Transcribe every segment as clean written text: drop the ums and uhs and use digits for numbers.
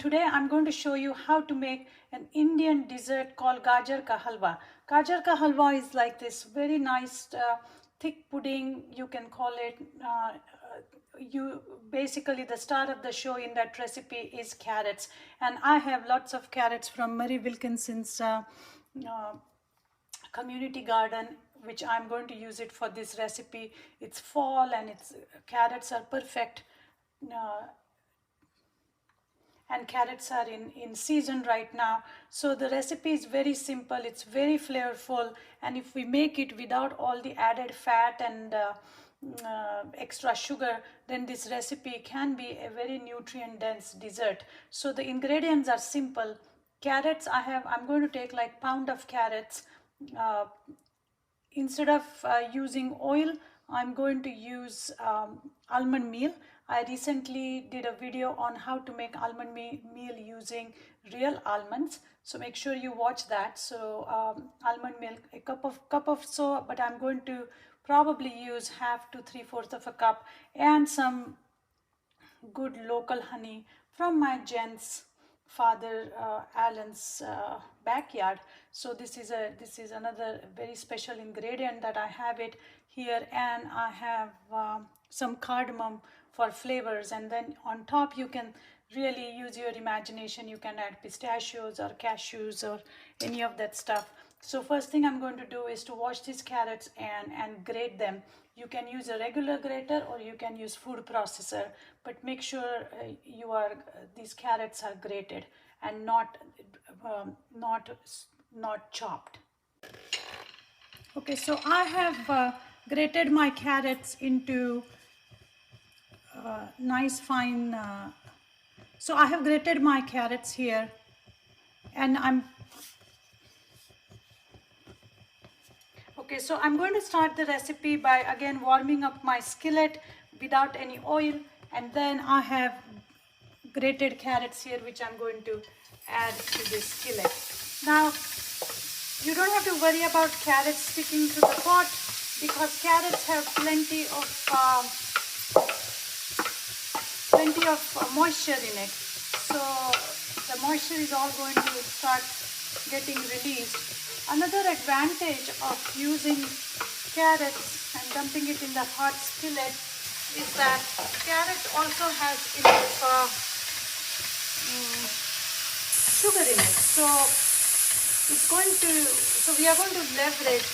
today I'm going to show you how to make an Indian dessert called Gajar Ka Halwa. Gajar Ka Halwa is like this very nice thick pudding, you can call it. You basically, the star of the show in that recipe is carrots, and I have lots of carrots from Mary Wilkinson's community garden, which I'm going to use it for this recipe. It's fall and it's carrots are perfect. And carrots are in season right now. So the recipe is very simple, it's very flavorful, and if we make it without all the added fat and extra sugar, then this recipe can be a very nutrient dense dessert. So the ingredients are simple. Carrots, I'm going to take like pound of carrots. Instead of using oil, I'm going to use almond meal. I recently did a video on how to make almond meal using real almonds, so make sure you watch that. So almond milk, a cup of so, but I'm going to probably use half to 3/4 of a cup, and some good local honey from my gents father Alan's backyard. So this is another very special ingredient that I have it here, and I have some cardamom for flavors, and then on top you can really use your imagination. You can add pistachios or cashews or any of that stuff. So first thing I'm going to do is to wash these carrots and grate them. You can use a regular grater or you can use food processor, but make sure these carrots are grated and not chopped. Okay, so I have grated my carrots into nice fine. So I have grated my carrots here, and Okay, so I'm going to start the recipe by again warming up my skillet without any oil, and then I have grated carrots here which I'm going to add to this skillet. Now, you don't have to worry about carrots sticking to the pot because carrots have plenty of moisture in it. So the moisture is all going to start getting released. Another advantage of using carrots and dumping it in the hot skillet is that carrot also has enough sugar in it. So we are going to leverage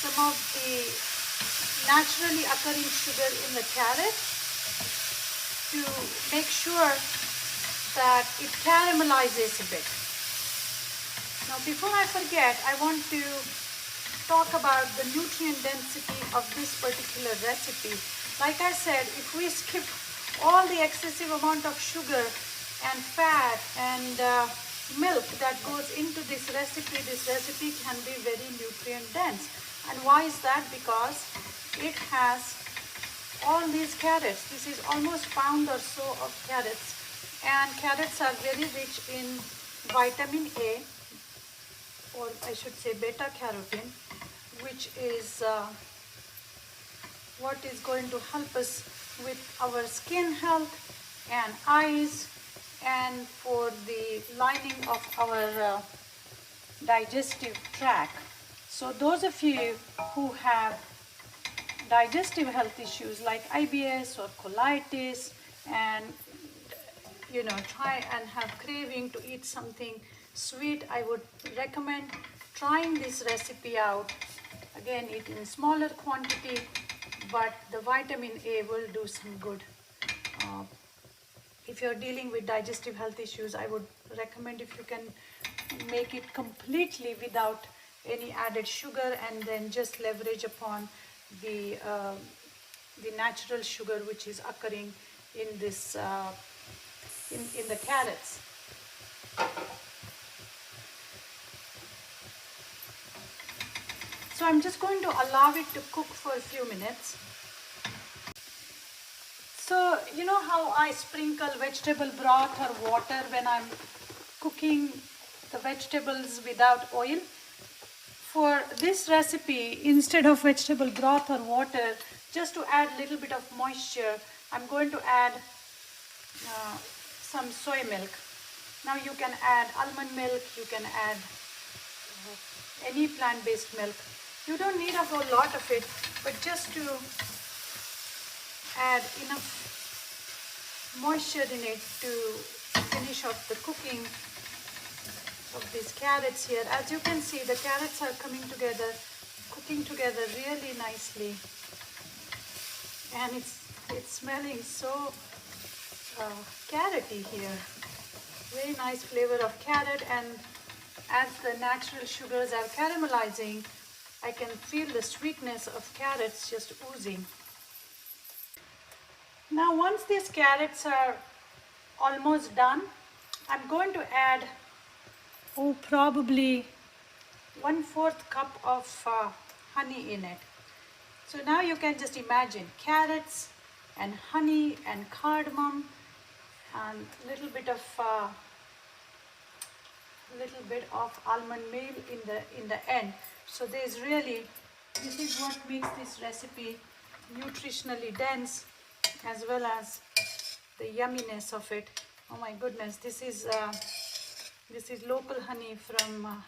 some of the naturally occurring sugar in the carrot to make sure that it caramelizes a bit. Now, before I forget, I want to talk about the nutrient density of this particular recipe. Like I said, if we skip all the excessive amount of sugar and fat and milk that goes into this recipe can be very nutrient dense. And why is that? Because it has all these carrots. This is almost pound or so of carrots, and carrots are very rich in vitamin A, or I should say beta carotene, which is what is going to help us with our skin health and eyes, and for the lining of our digestive tract. So those of you who have digestive health issues like IBS or colitis, and try and have craving to eat something sweet, I would recommend trying this recipe out. Again, eat in smaller quantity, but the vitamin A will do some good. If you're dealing with digestive health issues, I would recommend if you can make it completely without any added sugar, and then just leverage upon the natural sugar which is occurring in this in the carrots. So I'm just going to allow it to cook for a few minutes. So you know how I sprinkle vegetable broth or water when I'm cooking the vegetables without oil? For this recipe, instead of vegetable broth or water, just to add a little bit of moisture, I'm going to add some soy milk. Now you can add almond milk, you can add any plant-based milk. You don't need a whole lot of it, but just to add enough moisture in it to finish off the cooking of these carrots here. As you can see, the carrots are coming together, cooking together really nicely, and it's smelling so carroty here. Very nice flavor of carrot, and as the natural sugars are caramelizing, I can feel the sweetness of carrots just oozing. Now once these carrots are almost done, I'm going to add probably 1/4 cup of honey in it. So now you can just imagine carrots and honey and cardamom and a little bit of almond meal in the end. So this is what makes this recipe nutritionally dense, as well as the yumminess of it. Oh my goodness, this is local honey from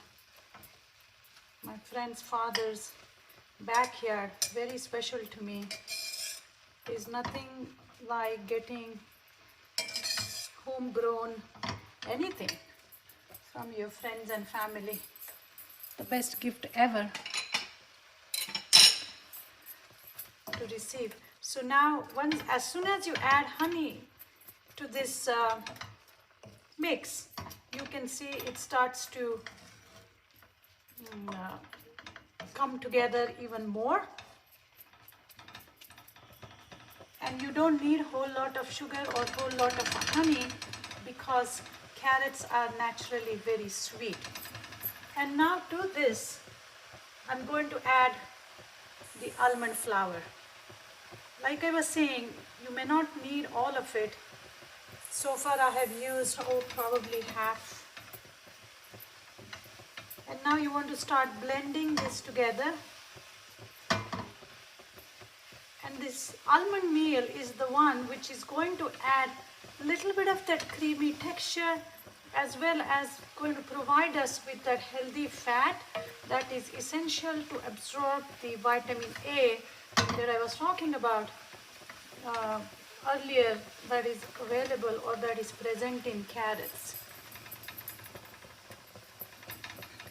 my friend's father's backyard. Very special to me. There's nothing like getting homegrown anything from your friends and family. The best gift ever to receive. So now, as soon as you add honey to this mix, you can see it starts to come together even more. And you don't need a whole lot of sugar or a whole lot of honey, because carrots are naturally very sweet. And now to this, I'm going to add the almond flour. Like I was saying, you may not need all of it. So far I have used probably half. And now you want to start blending this together. And this almond meal is the one which is going to add a little bit of that creamy texture, as well as going to provide us with that healthy fat that is essential to absorb the vitamin A that I was talking about earlier, that is available or that is present in carrots.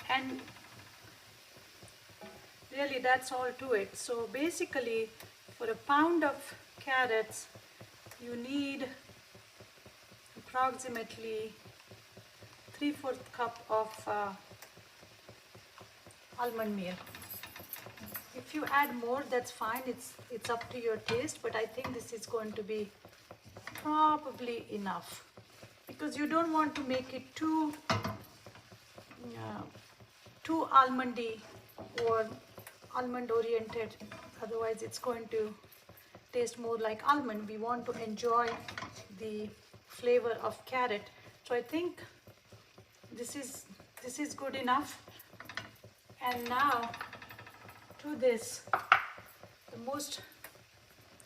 And really that's all to it. So basically, for a pound of carrots, you need approximately 3/4 cup of almond meal. If you add more, that's fine. It's up to your taste, but I think this is going to be probably enough, because you don't want to make it too almondy or almond oriented. Otherwise, it's going to taste more like almond. We want to enjoy the flavor of carrot. So I think this is good enough. And now to this, the most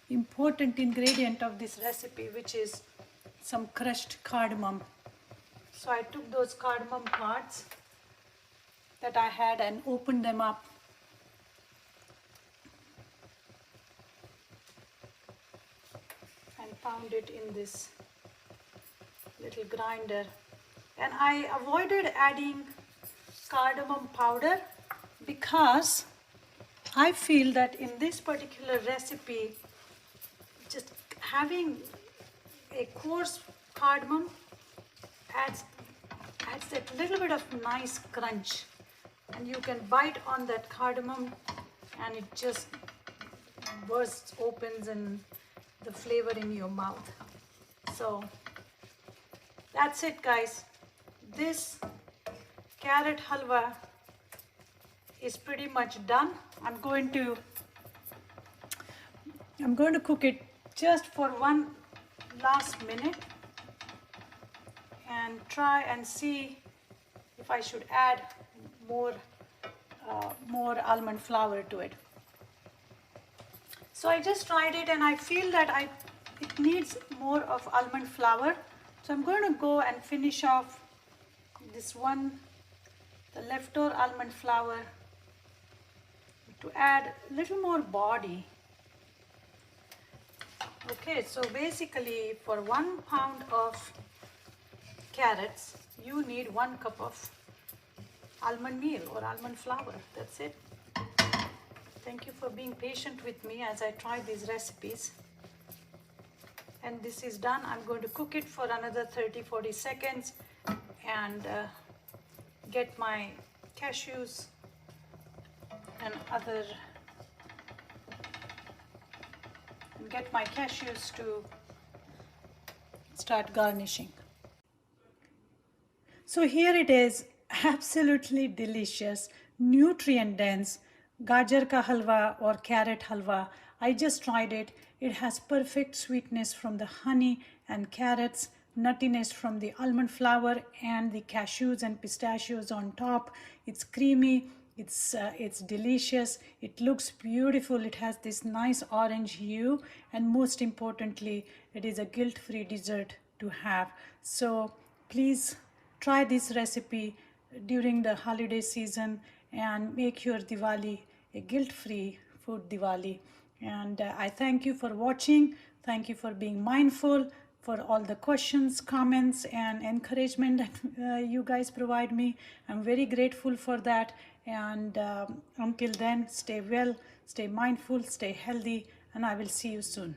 important ingredient of this recipe, which is some crushed cardamom. So I took those cardamom pods that I had and opened them up. And pound it in this little grinder. And I avoided adding cardamom powder because I feel that in this particular recipe, just having a coarse cardamom adds that little bit of nice crunch, and you can bite on that cardamom and it just bursts, opens, and the flavor in your mouth. So that's it, guys. This carrot halwa is pretty much done. I'm going to cook it just for one last minute and try and see if I should add more almond flour to it. So I just tried it and I feel that it needs more of almond flour. So I'm going to go and finish off this one, the leftover almond flour, to add a little more body. Okay, so basically for 1 pound of carrots, you need 1 cup of almond meal or almond flour. That's it. Thank you for being patient with me as I try these recipes. And this is done. I'm going to cook it for another 30-40 seconds and get my cashews and to start garnishing. So here it is, absolutely delicious, nutrient dense gajar ka halwa or carrot halwa. I just tried it. It has perfect sweetness from the honey and carrots, nuttiness from the almond flour and the cashews and pistachios on top. It's creamy. It's delicious. It looks beautiful. It has this nice orange hue, and most importantly, it is a guilt-free dessert to have. So please try this recipe during the holiday season and make your Diwali a guilt-free food Diwali. And I thank you for watching. Thank you for being mindful, for all the questions, comments, and encouragement that you guys provide me. I'm very grateful for that. And until then, stay well, stay mindful, stay healthy, and I will see you soon.